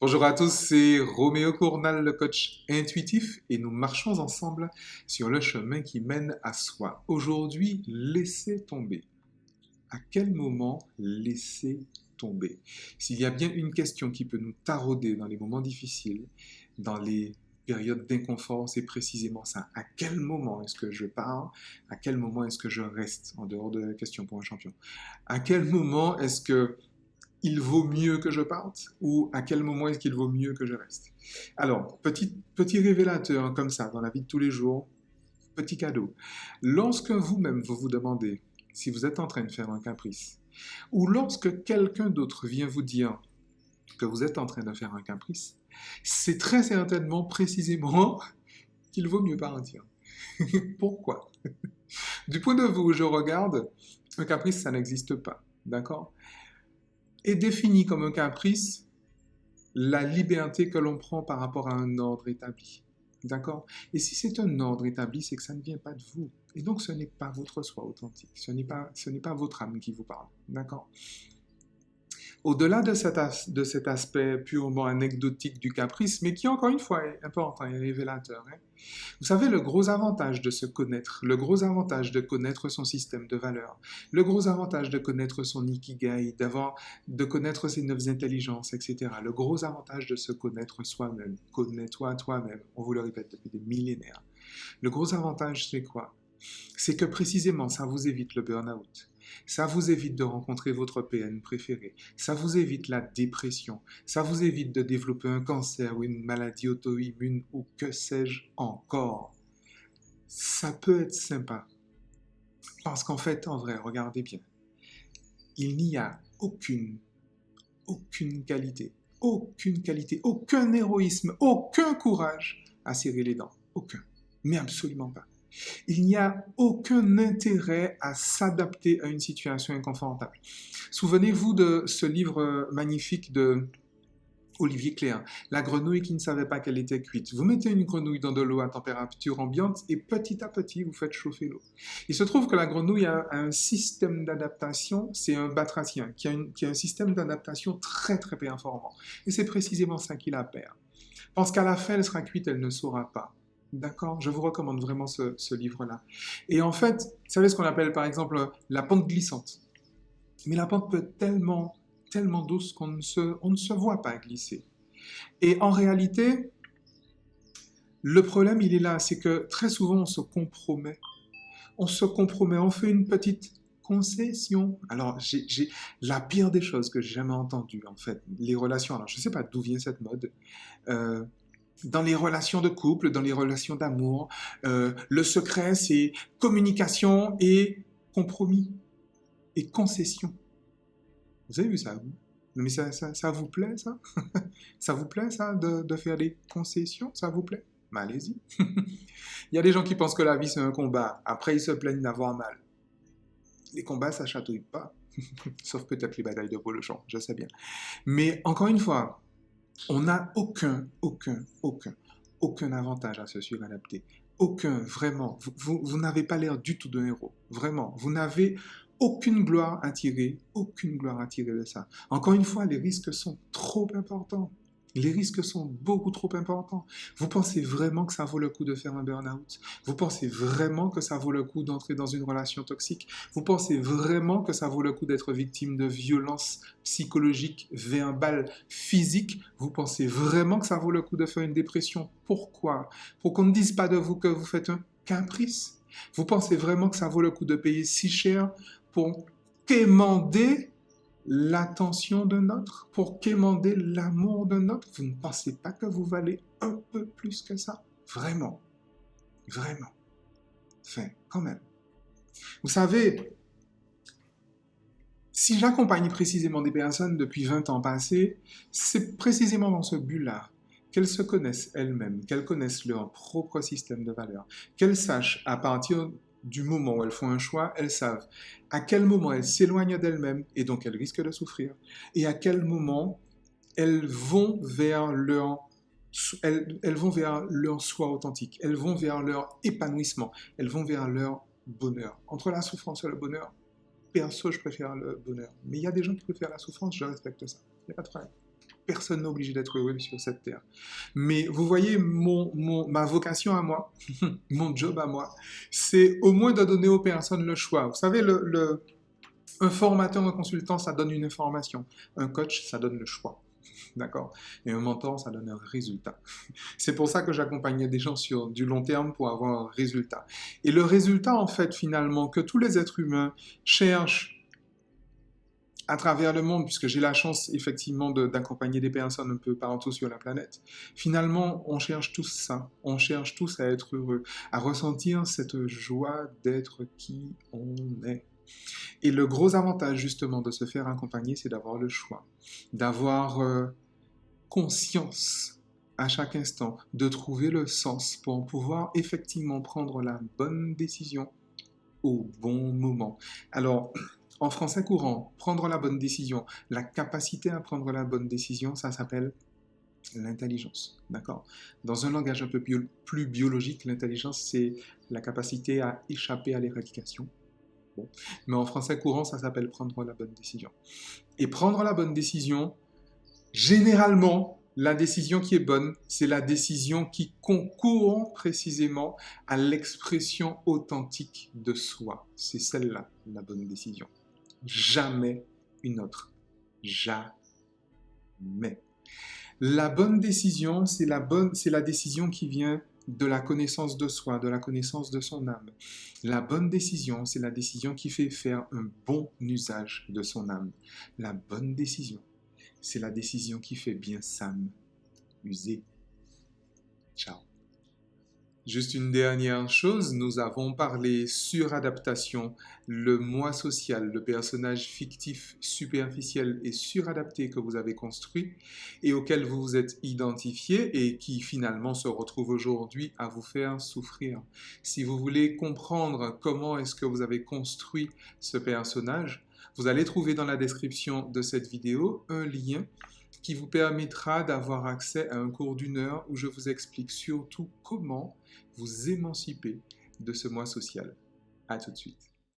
Bonjour à tous, c'est Roméo Cournal, le coach intuitif, et nous marchons ensemble sur le chemin qui mène à soi. Aujourd'hui, laissez tomber. À quel moment laisser tomber? S'il y a bien une question qui peut nous tarauder dans les moments difficiles, dans les périodes d'inconfort, c'est précisément ça. À quel moment est-ce que je pars? À quel moment est-ce que je reste? En dehors de la question pour un champion. À quel moment est-ce que il vaut mieux que je parte ou à quel moment est-ce qu'il vaut mieux que je reste? Alors, petit révélateur hein, comme ça dans la vie de tous les jours, petit cadeau. Lorsque vous-même vous vous demandez si vous êtes en train de faire un caprice ou lorsque quelqu'un d'autre vient vous dire que vous êtes en train de faire un caprice, c'est très certainement précisément qu'il vaut mieux partir. Pourquoi? Du point de vue où je regarde, un caprice, ça n'existe pas. D'accord? Est défini comme un caprice la liberté que l'on prend par rapport à un ordre établi. D'accord? Et si c'est un ordre établi, c'est que ça ne vient pas de vous. Et donc, ce n'est pas votre soi authentique. Ce n'est pas votre âme qui vous parle. D'accord? Au-delà de cet aspect purement anecdotique du caprice, mais qui, encore une fois, est important et révélateur. Hein. Vous savez, le gros avantage de se connaître, le gros avantage de connaître son système de valeurs, le gros avantage de connaître son ikigai, de connaître ses neuf intelligences, etc. Le gros avantage de se connaître soi-même, connais-toi toi-même, on vous le répète depuis des millénaires. Le gros avantage, c'est quoi? C'est que précisément, ça vous évite le burn-out. Ça vous évite de rencontrer votre PN préféré. Ça vous évite la dépression. Ça vous évite de développer un cancer ou une maladie auto-immune ou que sais-je encore. Ça peut être sympa. Parce qu'en fait, en vrai, regardez bien. Il n'y a aucune qualité, aucun héroïsme, aucun courage à serrer les dents. Aucun. Mais absolument pas. Il n'y a aucun intérêt à s'adapter à une situation inconfortable. Souvenez-vous de ce livre magnifique de Olivier Cléin, La grenouille qui ne savait pas qu'elle était cuite. Vous mettez une grenouille dans de l'eau à température ambiante et petit à petit, vous faites chauffer l'eau. Il se trouve que la grenouille a un système d'adaptation, c'est un batracien, qui a un système d'adaptation très très performant. Et c'est précisément ça qui la perd. Parce qu'à la fin, elle sera cuite, elle ne saura pas. D'accord? Je vous recommande vraiment ce livre-là. Et en fait, vous savez ce qu'on appelle par exemple la pente glissante. Mais la pente peut être tellement douce on ne se voit pas glisser. Et en réalité, le problème, il est là, c'est que très souvent, on se compromet. On se compromet, on fait une petite concession. Alors, j'ai la pire des choses que j'ai jamais entendues, en fait, les relations. Alors, je ne sais pas d'où vient cette mode. Euh, dans les relations de couple, dans les relations d'amour, le secret, c'est communication et compromis et concession. Vous avez vu ça, vous? Mais ça vous plaît, ça? Ça vous plaît, ça, de faire des concessions? Ça vous plaît? Mais allez-y. Il y a des gens qui pensent que la vie, c'est un combat. Après, ils se plaignent d'avoir mal. Les combats, ça chatouille pas. Sauf peut-être les batailles de Polochon, je sais bien. Mais encore une fois, on n'a aucun avantage à se suradapter. Aucun, vraiment. Vous n'avez pas l'air du tout d'un héros. Vraiment. Vous n'avez aucune gloire à tirer de ça. Encore une fois, les risques sont trop importants. Les risques sont beaucoup trop importants. Vous pensez vraiment que ça vaut le coup de faire un burn-out? Vous pensez vraiment que ça vaut le coup d'entrer dans une relation toxique? Vous pensez vraiment que ça vaut le coup d'être victime de violences psychologiques, verbales, physiques? Vous pensez vraiment que ça vaut le coup de faire une dépression? Pourquoi? Pour qu'on ne dise pas de vous que vous faites un caprice? Vous pensez vraiment que ça vaut le coup de payer si cher pour quémander l'attention d'un autre, pour quémander l'amour d'un autre? Vous ne pensez pas que vous valez un peu plus que ça? Vraiment, vraiment. Enfin, quand même. Vous savez, si j'accompagne précisément des personnes depuis 20 ans passés, c'est précisément dans ce but-là qu'elles se connaissent elles-mêmes, qu'elles connaissent leur propre système de valeurs, qu'elles sachent à partir du moment où elles font un choix, elles savent à quel moment elles s'éloignent d'elles-mêmes et donc elles risquent de souffrir, et à quel moment elles vont vers elles vont vers leur soi authentique, elles vont vers leur épanouissement, elles vont vers leur bonheur. Entre la souffrance et le bonheur, perso, je préfère le bonheur. Mais il y a des gens qui préfèrent la souffrance, je respecte ça. Il n'y a pas de problème. Personne n'est obligé d'être heureux sur cette terre. Mais vous voyez, ma vocation à moi, mon job à moi, c'est au moins de donner aux personnes le choix. Vous savez, un formateur, un consultant, ça donne une information. Un coach, ça donne le choix. D'accord? Et un mentor, ça donne un résultat. C'est pour ça que j'accompagnais des gens sur du long terme pour avoir un résultat. Et le résultat, en fait, finalement, que tous les êtres humains cherchent à travers le monde, puisque j'ai la chance, effectivement, d'accompagner des personnes un peu partout sur la planète, finalement, on cherche tous ça. On cherche tous à être heureux, à ressentir cette joie d'être qui on est. Et le gros avantage, justement, de se faire accompagner, c'est d'avoir le choix, d'avoir conscience à chaque instant, de trouver le sens pour pouvoir effectivement prendre la bonne décision au bon moment. Alors, en français courant, prendre la bonne décision, la capacité à prendre la bonne décision, ça s'appelle l'intelligence. D'accord? Dans un langage un peu plus biologique, l'intelligence, c'est la capacité à échapper à l'éradication. Bon. Mais en français courant, ça s'appelle prendre la bonne décision. Et prendre la bonne décision, généralement, la décision qui est bonne, c'est la décision qui concourt précisément à l'expression authentique de soi. C'est celle-là, la bonne décision. Jamais une autre. Jamais. La bonne décision, c'est la décision qui vient de la connaissance de soi, de la connaissance de son âme. La bonne décision, c'est la décision qui fait faire un bon usage de son âme. La bonne décision, c'est la décision qui fait bien s'amuser. Ciao. Juste une dernière chose, nous avons parlé suradaptation, le moi social, le personnage fictif, superficiel et suradapté que vous avez construit et auquel vous vous êtes identifié et qui finalement se retrouve aujourd'hui à vous faire souffrir. Si vous voulez comprendre comment est-ce que vous avez construit ce personnage, vous allez trouver dans la description de cette vidéo un lien qui vous permettra d'avoir accès à un cours d'1 heure où je vous explique surtout comment vous émanciper de ce moi social. À tout de suite.